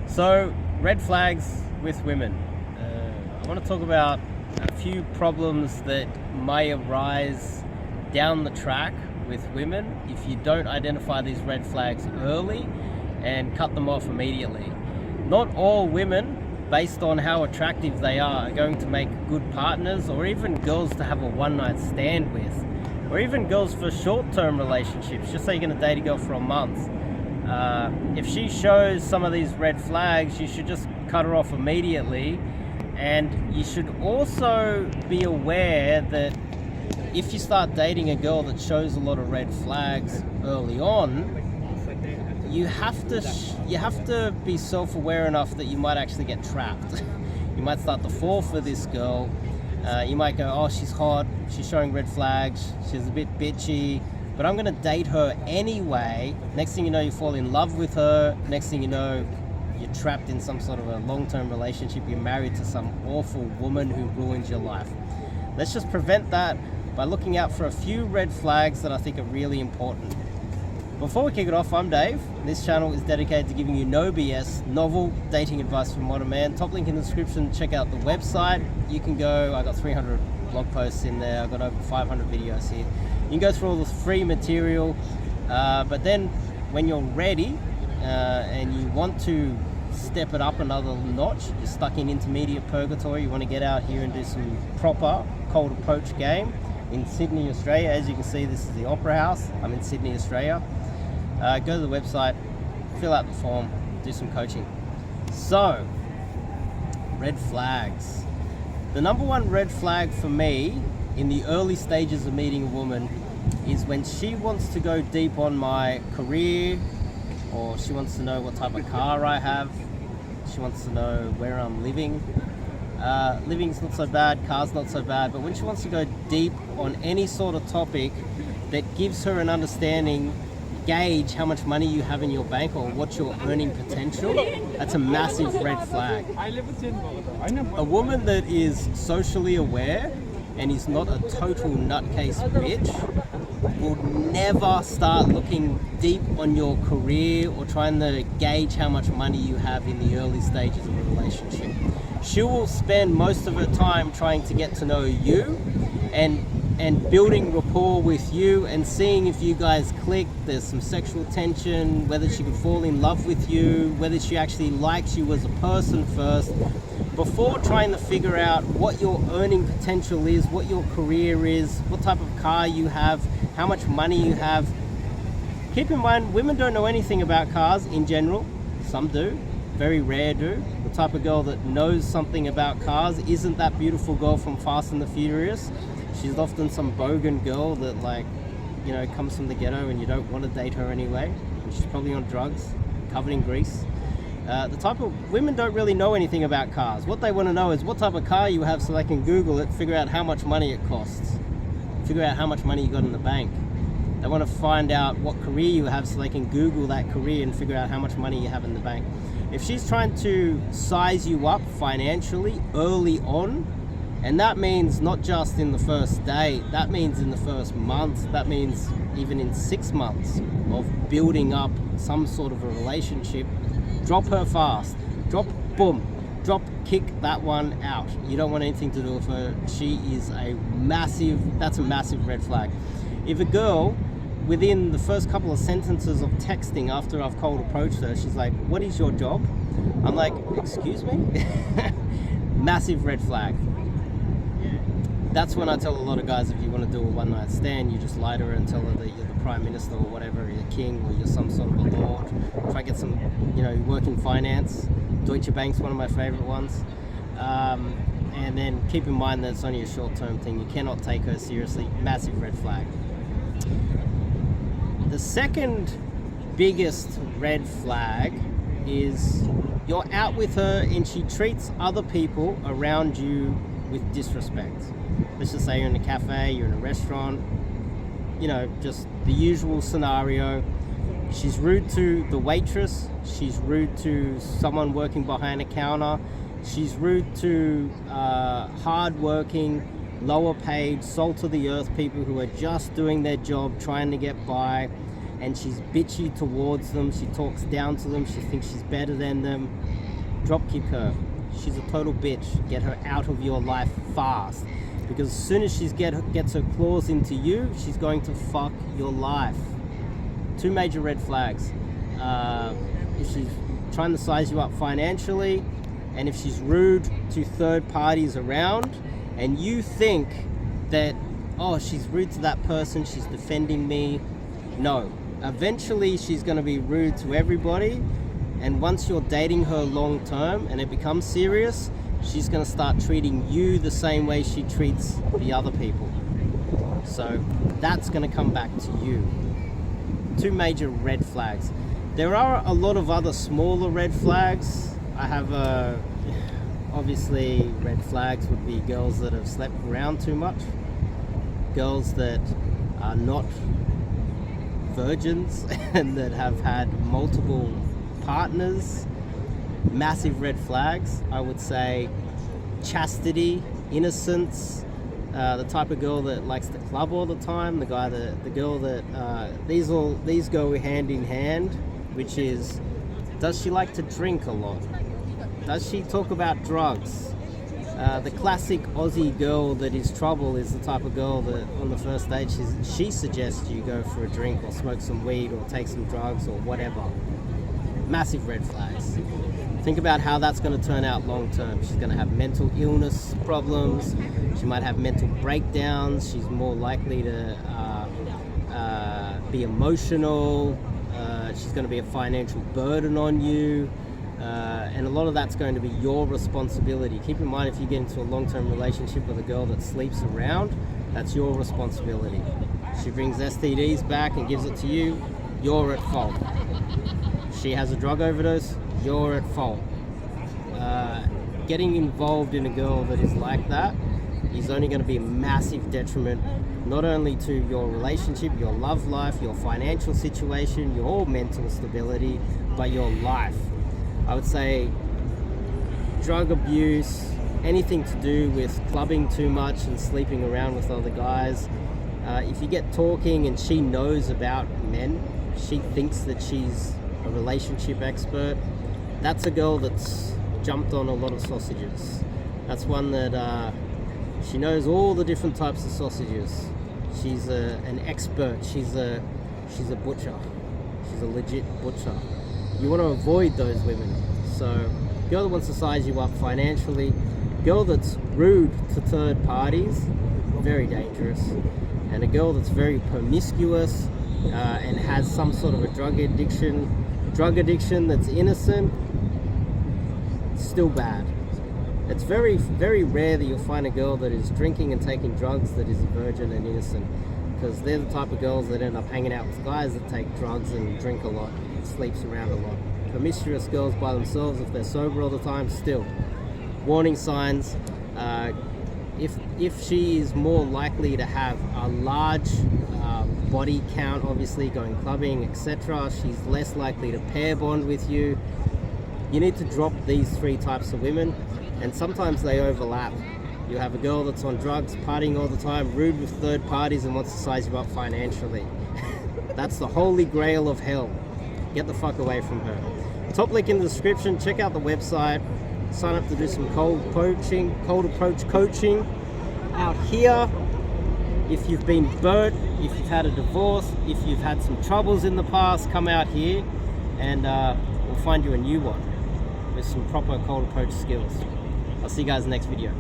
So, red flags with women. I want to talk about a few problems that may arise down the track with women if you don't identify these red flags early and cut them off immediately. Not all women, based on how attractive they are going to make good partners, or even girls to have a one-night stand with, or even girls for short-term relationships. Just say you're going to date a girl for a month. If she shows some of these red flags, you should just cut her off immediately. And you should also be aware that if you start dating a girl that shows a lot of red flags early on, you have to be self-aware enough that you might actually get trapped. You might start to fall for this girl. You might go, oh, she's hot, she's showing red flags, she's a bit bitchy, but I'm gonna date her anyway. Next thing you know, you fall in love with her. Next thing you know, you're trapped in some sort of a long-term relationship. You're married to some awful woman who ruins your life. Let's just prevent that by looking out for a few red flags that I think are really important. Before we kick it off, I'm Dave. This channel is dedicated to giving you no BS, novel dating advice from modern man. Top link in the description, check out the website. You can go, I got 300 blog posts in there, I've got over 500 videos here. You can go through all the free material, but then when you're ready and you want to step it up another notch, you're stuck in intermediate purgatory, you want to get out here and do some proper cold approach game in Sydney, Australia. As you can see, this is the Opera House. I'm in Sydney, Australia. Go to the website, fill out the form, do some coaching. So, red flags. The number one red flag for me in the early stages of meeting a woman is when she wants to go deep on my career, or she wants to know what type of car I have. She wants to know where I'm living. Living's not so bad, car's not so bad, but when she wants to go deep on any sort of topic that gives her an understanding, gauge how much money you have in your bank or what's your earning potential, that's a massive red flag. A woman that is socially aware and is not a total nutcase bitch will never start looking deep on your career or trying to gauge how much money you have in the early stages of a relationship. She will spend most of her time trying to get to know you and building rapport with you and seeing if you guys click, there's some sexual tension, whether she could fall in love with you, whether she actually likes you as a person first, before trying to figure out what your earning potential is, what your career is, what type of car you have, how much money you have. Keep in mind, women don't know anything about cars in general. Some do, very rare do. The type of girl that knows something about cars isn't that beautiful girl from Fast and the Furious. She's often some bogan girl that, like, you know, comes from the ghetto and you don't want to date her anyway. And she's probably on drugs, covered in grease. The type of women don't really know anything about cars. What they want to know is what type of car you have so they can Google it, figure out how much money it costs, figure out how much money you got in the bank. They want to find out what career you have so they can Google that career and figure out how much money you have in the bank. If she's trying to size you up financially early on, and that means not just in the first date, that means in the first month, that means even in 6 months of building up some sort of a relationship, drop her fast. Drop, kick that one out. You don't want anything to do with her. She is that's a massive red flag. If a girl, within the first couple of sentences of texting after I've cold approached her, she's like, what is your job? I'm like, excuse me? Massive red flag. That's when I tell a lot of guys, if you want to do a one-night stand, you just lie to her and tell her that you're the prime minister or whatever, you're a king or you're some sort of a lord. Try to get some, you know, work in finance. Deutsche Bank's one of my favorite ones. And then keep in mind that it's only a short-term thing. You cannot take her seriously. Massive red flag. The second biggest red flag is you're out with her and she treats other people around you with disrespect. Let's just say you're in a cafe, you're in a restaurant, you know, just the usual scenario. She's rude to the waitress, she's rude to someone working behind a counter, she's rude to hard-working, lower paid, salt of the earth people who are just doing their job, trying to get by, and she's bitchy towards them, she talks down to them, she thinks she's better than them. drop kick her. She's a total bitch. Get her out of your life fast. Because as soon as she gets her claws into you, she's going to fuck your life. 2 major red flags. If she's trying to size you up financially, and if she's rude to third parties around, and you think that, oh, she's rude to that person, she's defending me. No. Eventually she's going to be rude to everybody, and once you're dating her long term and it becomes serious, she's going to start treating you the same way she treats the other people. So that's going to come back to you. 2 major red flags. There are a lot of other smaller red flags. I have obviously red flags would be girls that have slept around too much, girls that are not virgins and that have had multiple partners. Massive red flags. I would say chastity, innocence, the type of girl that likes to club all the time, the girl that these go hand in hand, which is, does she like to drink a lot? Does she talk about drugs? The classic Aussie girl that is trouble is the type of girl that on the first date she suggests you go for a drink or smoke some weed or take some drugs or whatever. Massive red flags. Think about how that's going to turn out long term. She's going to have mental illness problems. She might have mental breakdowns. She's more likely to be emotional. She's going to be a financial burden on you. And a lot of that's going to be your responsibility. Keep in mind, if you get into a long-term relationship with a girl that sleeps around, that's your responsibility. She brings STDs back and gives it to you, you're at fault. She has a drug overdose, you're at fault. Getting involved in a girl that is like that is only going to be a massive detriment, not only to your relationship, your love life, your financial situation, your mental stability, but your life. I would say drug abuse, anything to do with clubbing too much and sleeping around with other guys. If you get talking and she knows about men, she thinks that she's a relationship expert, that's a girl that's jumped on a lot of sausages. That's one that she knows all the different types of sausages. She's an expert. She's a butcher. She's a legit butcher. You want to avoid those women. So, girl that wants to size you up financially, girl that's rude to third parties, very dangerous. And a girl that's very promiscuous and has some sort of a drug addiction that's innocent, still bad. It's very, very rare that you'll find a girl that is drinking and taking drugs that is a virgin and innocent, because they're the type of girls that end up hanging out with guys that take drugs and drink a lot, sleeps around a lot. Promiscuous girls by themselves, if they're sober all the time, still. Warning signs. If she is more likely to have a large body count, obviously going clubbing, etc., she's less likely to pair bond with you. You need to drop these 3 types of women, and sometimes they overlap. You have a girl that's on drugs, partying all the time, rude with third parties, and wants to size you up financially. That's the holy grail of hell. Get the fuck away from her. Top link in the description. Check out the website. Sign up to do some cold approach coaching out here. If you've been burnt, if you've had a divorce, if you've had some troubles in the past, come out here and we'll find you a new one with some proper cold approach skills. I'll see you guys in the next video.